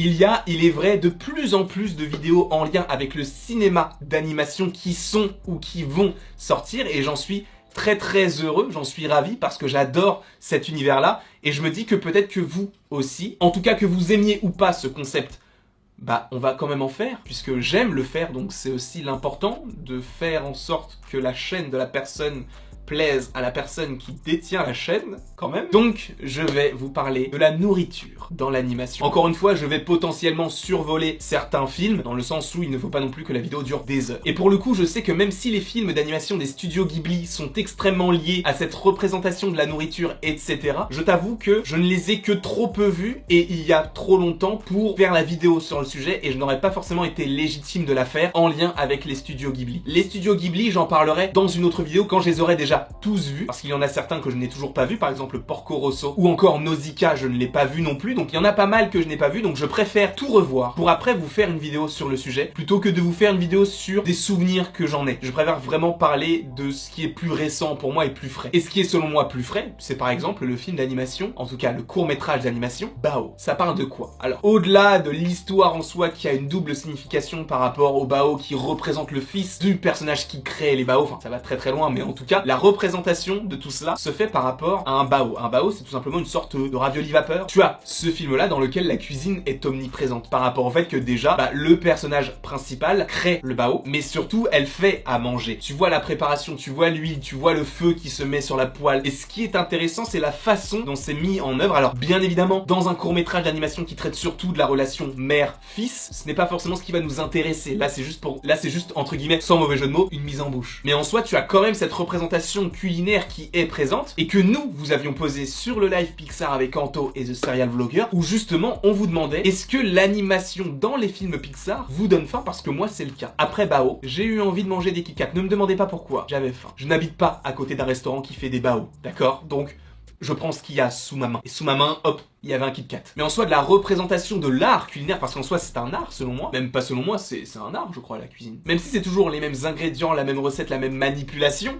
Il est vrai, de plus en plus de vidéos en lien avec le cinéma d'animation qui sont ou qui vont sortir et j'en suis très heureux, j'en suis ravi parce que j'adore cet univers-là et je me dis que peut-être que vous aussi, en tout cas que vous aimiez ou pas ce concept, bah on va quand même en faire puisque j'aime le faire, donc c'est aussi l'important de faire en sorte que la chaîne de la personne plaise à la personne qui détient la chaîne, quand même. Donc, je vais vous parler de la nourriture dans l'animation. Encore une fois, je vais potentiellement survoler certains films, dans le sens où il ne faut pas non plus que la vidéo dure des heures. Et pour le coup, je sais que même si les films d'animation des studios Ghibli sont extrêmement liés à cette représentation de la nourriture, etc., je t'avoue que je ne les ai que trop peu vus, et il y a trop longtemps pour faire la vidéo sur le sujet, et je n'aurais pas forcément été légitime de la faire en lien avec les studios Ghibli. Les studios Ghibli, j'en parlerai dans une autre vidéo quand je les aurai déjà tous vus, parce qu'il y en a certains que je n'ai toujours pas vus, par exemple Porco Rosso, ou encore Nausicaa, je ne l'ai pas vu non plus, donc il y en a pas mal que je n'ai pas vu, donc je préfère tout revoir pour après vous faire une vidéo sur le sujet, plutôt que de vous faire une vidéo sur des souvenirs que j'en ai. Je préfère vraiment parler de ce qui est plus récent pour moi et plus frais. Et ce qui est selon moi plus frais, c'est par exemple le film d'animation, en tout cas le court-métrage d'animation, Bao. Ça parle de quoi? Alors, au-delà de l'histoire en soi qui a une double signification par rapport au Bao qui représente le fils du personnage qui crée les Bao, enfin ça va très loin, mais en tout cas, la représentation de tout cela se fait par rapport à un bao. Un bao, c'est tout simplement une sorte de ravioli vapeur. Tu as ce film-là dans lequel la cuisine est omniprésente par rapport au fait que déjà, le personnage principal crée le bao, mais surtout, elle fait à manger. Tu vois la préparation, tu vois l'huile, tu vois le feu qui se met sur la poêle. Et ce qui est intéressant, c'est la façon dont c'est mis en œuvre. Alors, bien évidemment, dans un court-métrage d'animation qui traite surtout de la relation mère-fils, ce n'est pas forcément ce qui va nous intéresser. Là, c'est juste entre guillemets, sans mauvais jeu de mots, une mise en bouche. Mais en soi, tu as quand même cette représentation culinaire qui est présente et que nous, vous avions posé sur le live Pixar avec Anto et The Serial Vlogger où justement on vous demandait est-ce que l'animation dans les films Pixar vous donne faim, parce que moi c'est le cas. Après Bao, j'ai eu envie de manger des Kit Kat. Ne me demandez pas pourquoi, j'avais faim. Je n'habite pas à côté d'un restaurant qui fait des Bao, d'accord? Donc je prends ce qu'il y a sous ma main. Et sous ma main, hop, il y avait un Kit Kat. Mais en soi, de la représentation de l'art culinaire, parce qu'en soi, c'est un art, selon moi. Même pas selon moi, c'est un art, je crois, la cuisine. Même si c'est toujours les mêmes ingrédients, la même recette, la même manipulation,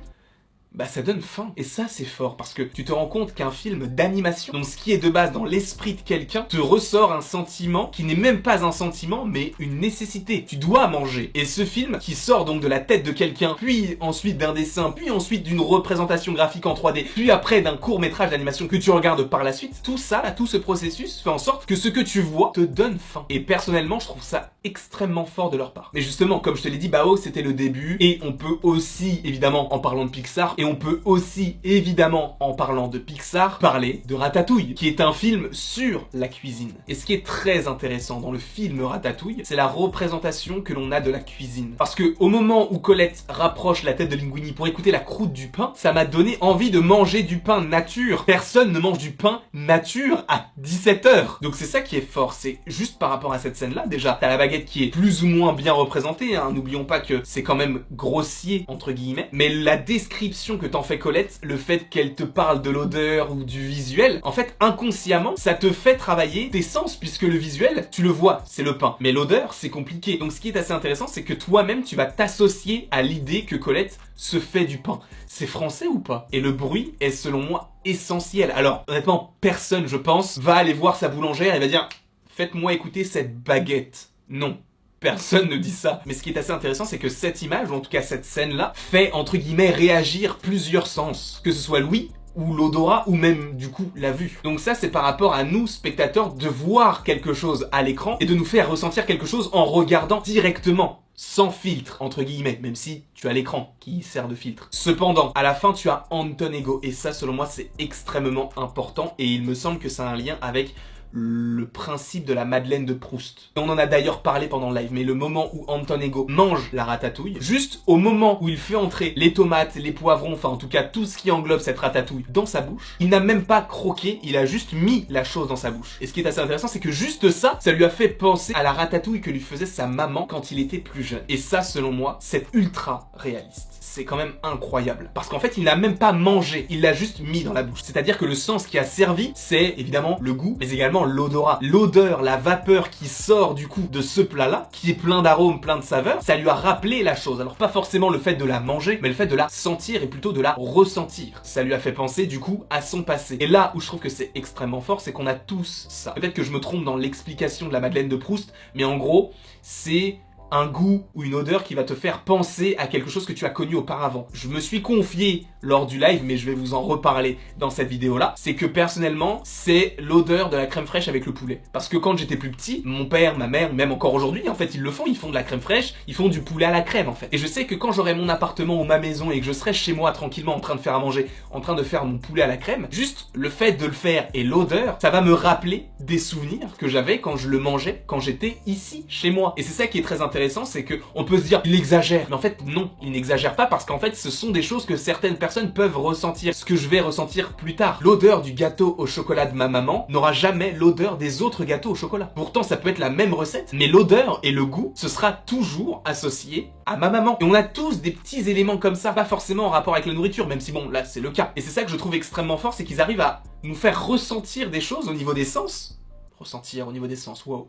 bah ça donne faim. Et ça c'est fort parce que tu te rends compte qu'un film d'animation, donc ce qui est de base dans l'esprit de quelqu'un, te ressort un sentiment qui n'est même pas un sentiment mais une nécessité. Tu dois manger. Et ce film qui sort donc de la tête de quelqu'un, puis ensuite d'un dessin, puis ensuite d'une représentation graphique en 3D, puis après d'un court-métrage d'animation que tu regardes par la suite, tout ça, tout ce processus fait en sorte que ce que tu vois te donne faim. Et personnellement, je trouve ça extrêmement fort de leur part. Mais justement, comme je te l'ai dit, Bao c'était le début et on peut aussi, évidemment, en parlant de Pixar, et on peut aussi, évidemment, en parlant de Pixar, parler de Ratatouille, qui est un film sur la cuisine. Et ce qui est très intéressant dans le film Ratatouille, c'est la représentation que l'on a de la cuisine. Parce que au moment où Colette rapproche la tête de Linguini pour écouter la croûte du pain, ça m'a donné envie de manger du pain nature. Personne ne mange du pain nature à 17h. Donc c'est ça qui est fort, c'est juste par rapport à cette scène-là, déjà, t'as la baguette qui est plus ou moins bien représentée, hein. N'oublions pas que c'est quand même grossier, entre guillemets, mais la description que t'en fais Colette, le fait qu'elle te parle de l'odeur ou du visuel, en fait, inconsciemment, ça te fait travailler tes sens, puisque le visuel, tu le vois, c'est le pain. Mais l'odeur, c'est compliqué. Donc ce qui est assez intéressant, c'est que toi-même, tu vas t'associer à l'idée que Colette se fait du pain. C'est français ou pas? Et le bruit est, selon moi, essentiel. Alors, honnêtement, personne, je pense, va aller voir sa boulangère et va dire « Faites-moi écouter cette baguette ». Non. Personne ne dit ça. Mais ce qui est assez intéressant, c'est que cette image, ou en tout cas cette scène-là, fait, entre guillemets, réagir plusieurs sens. Que ce soit l'ouïe, ou l'odorat, ou même, du coup, la vue. Donc ça, c'est par rapport à nous, spectateurs, de voir quelque chose à l'écran, et de nous faire ressentir quelque chose en regardant directement. Sans filtre, entre guillemets, même si tu as l'écran qui sert de filtre. Cependant, à la fin, tu as Anton Ego, et ça, selon moi, c'est extrêmement important, et il me semble que ça a un lien avec le principe de la Madeleine de Proust. On en a d'ailleurs parlé pendant le live, mais le moment où Anton Ego mange la ratatouille, juste au moment où il fait entrer les tomates, les poivrons, enfin en tout cas tout ce qui englobe cette ratatouille dans sa bouche, il n'a même pas croqué, il a juste mis la chose dans sa bouche. Et ce qui est assez intéressant, c'est que juste ça lui a fait penser à la ratatouille que lui faisait sa maman quand il était plus jeune. Et ça, selon moi, c'est ultra réaliste. C'est quand même incroyable. Parce qu'en fait, il n'a même pas mangé, il l'a juste mis dans la bouche. C'est-à-dire que le sens qui a servi, c'est évidemment le goût, mais également simplement l'odorat. L'odeur, la vapeur qui sort du coup de ce plat-là, qui est plein d'arômes, plein de saveurs, ça lui a rappelé la chose. Alors pas forcément le fait de la manger, mais le fait de la sentir et plutôt de la ressentir. Ça lui a fait penser du coup à son passé. Et là où je trouve que c'est extrêmement fort, c'est qu'on a tous ça. Peut-être que je me trompe dans l'explication de la Madeleine de Proust, mais en gros, c'est un goût ou une odeur qui va te faire penser à quelque chose que tu as connu auparavant. Je me suis confié lors du live, mais je vais vous en reparler dans cette vidéo-là, c'est que personnellement, c'est l'odeur de la crème fraîche avec le poulet. Parce que quand j'étais plus petit, mon père, ma mère, même encore aujourd'hui, en fait, ils le font, ils font de la crème fraîche, ils font du poulet à la crème, en fait. Et je sais que quand j'aurai mon appartement ou ma maison et que je serai chez moi tranquillement en train de faire à manger, en train de faire mon poulet à la crème, juste le fait de le faire et l'odeur, ça va me rappeler des souvenirs que j'avais quand je le mangeais, quand j'étais ici, chez moi. Et c'est ça qui est très intéressant, c'est que on peut se dire, il exagère. Mais en fait, non, il n'exagère pas parce qu'en fait, ce sont des choses que certaines personnes peuvent ressentir, ce que je vais ressentir plus tard. L'odeur du gâteau au chocolat de ma maman n'aura jamais l'odeur des autres gâteaux au chocolat. Pourtant, ça peut être la même recette, mais l'odeur et le goût, ce sera toujours associé à ma maman. Et on a tous des petits éléments comme ça, pas forcément en rapport avec la nourriture, même si bon, là, c'est le cas. Et c'est ça que je trouve extrêmement fort, c'est qu'ils arrivent à nous faire ressentir des choses au niveau des sens. Ressentir au niveau des sens, wow.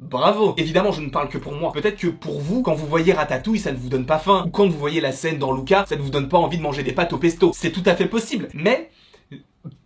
Bravo! Évidemment, je ne parle que pour moi. Peut-être que pour vous, quand vous voyez Ratatouille, ça ne vous donne pas faim. Ou quand vous voyez la scène dans Luca, ça ne vous donne pas envie de manger des pâtes au pesto. C'est tout à fait possible. Mais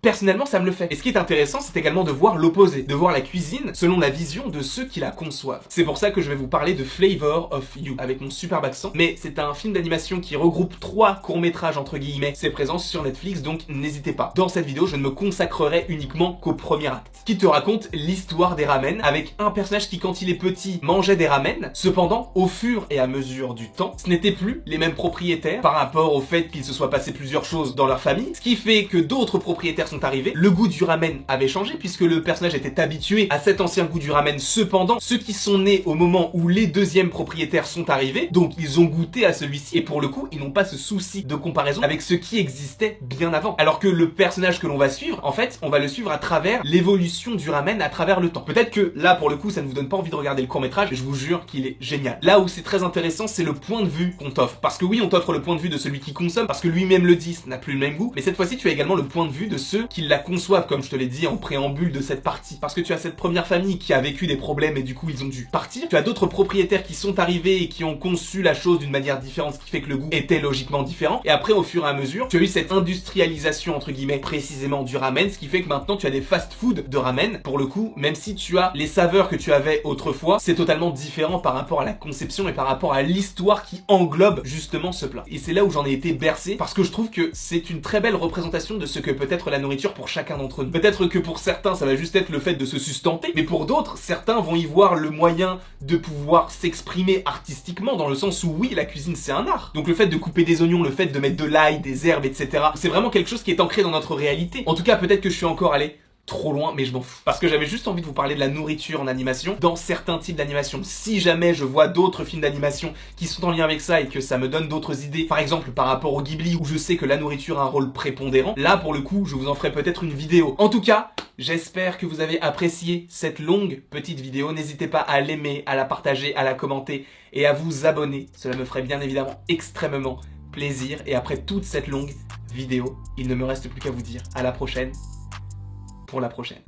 personnellement, ça me le fait. Et ce qui est intéressant, c'est également de voir l'opposé, de voir la cuisine selon la vision de ceux qui la conçoivent. C'est pour ça que je vais vous parler de Flavor of You, avec mon superbe accent. Mais c'est un film d'animation qui regroupe 3 courts-métrages entre guillemets. C'est présent sur Netflix, donc n'hésitez pas. Dans cette vidéo, je ne me consacrerai uniquement qu'au premier acte, qui te raconte l'histoire des ramen, avec un personnage qui, quand il est petit, mangeait des ramen. Cependant, au fur et à mesure du temps, ce n'étaient plus les mêmes propriétaires par rapport au fait qu'il se soit passé plusieurs choses dans leur famille, ce qui fait que d'autres propriétaires sont arrivés, le goût du ramen avait changé puisque le personnage était habitué à cet ancien goût du ramen. Cependant, ceux qui sont nés au moment où les deuxièmes propriétaires sont arrivés, donc ils ont goûté à celui-ci et pour le coup, ils n'ont pas ce souci de comparaison avec ce qui existait bien avant. Alors que le personnage que l'on va suivre, en fait, on va le suivre à travers l'évolution du ramen à travers le temps. Peut-être que là, pour le coup, ça ne vous donne pas envie de regarder le court-métrage, je vous jure qu'il est génial. Là où c'est très intéressant, c'est le point de vue qu'on t'offre. Parce que oui, on t'offre le point de vue de celui qui consomme, parce que lui-même le dit, ça n'a plus le même goût, mais cette fois-ci, tu as également le point de vue de ceux qui la conçoivent, comme je te l'ai dit en préambule de cette partie. Parce que tu as cette première famille qui a vécu des problèmes et du coup, ils ont dû partir. Tu as d'autres propriétaires qui sont arrivés et qui ont conçu la chose d'une manière différente, ce qui fait que le goût était logiquement différent. Et après, au fur et à mesure, tu as eu cette industrialisation, entre guillemets, précisément du ramen, ce qui fait que maintenant, tu as des fast-food de ramen. Pour le coup, même si tu as les saveurs que tu avais autrefois, c'est totalement différent par rapport à la conception et par rapport à l'histoire qui englobe justement ce plat. Et c'est là où j'en ai été bercé, parce que je trouve que c'est une très belle représentation de ce que peut être la nourriture pour chacun d'entre nous. Peut-être que pour certains, ça va juste être le fait de se sustenter, mais pour d'autres, certains vont y voir le moyen de pouvoir s'exprimer artistiquement, dans le sens où oui, la cuisine c'est un art. Donc le fait de couper des oignons, le fait de mettre de l'ail, des herbes, etc. c'est vraiment quelque chose qui est ancré dans notre réalité. En tout cas, peut-être que je suis encore allé trop loin, mais je m'en fous. Parce que j'avais juste envie de vous parler de la nourriture en animation, dans certains types d'animation. Si jamais je vois d'autres films d'animation qui sont en lien avec ça et que ça me donne d'autres idées, par exemple par rapport au Ghibli, où je sais que la nourriture a un rôle prépondérant, là pour le coup, je vous en ferai peut-être une vidéo. En tout cas, j'espère que vous avez apprécié cette longue petite vidéo. N'hésitez pas à l'aimer, à la partager, à la commenter et à vous abonner. Cela me ferait bien évidemment extrêmement plaisir. Et après toute cette longue vidéo, il ne me reste plus qu'à vous dire à la prochaine pour la prochaine.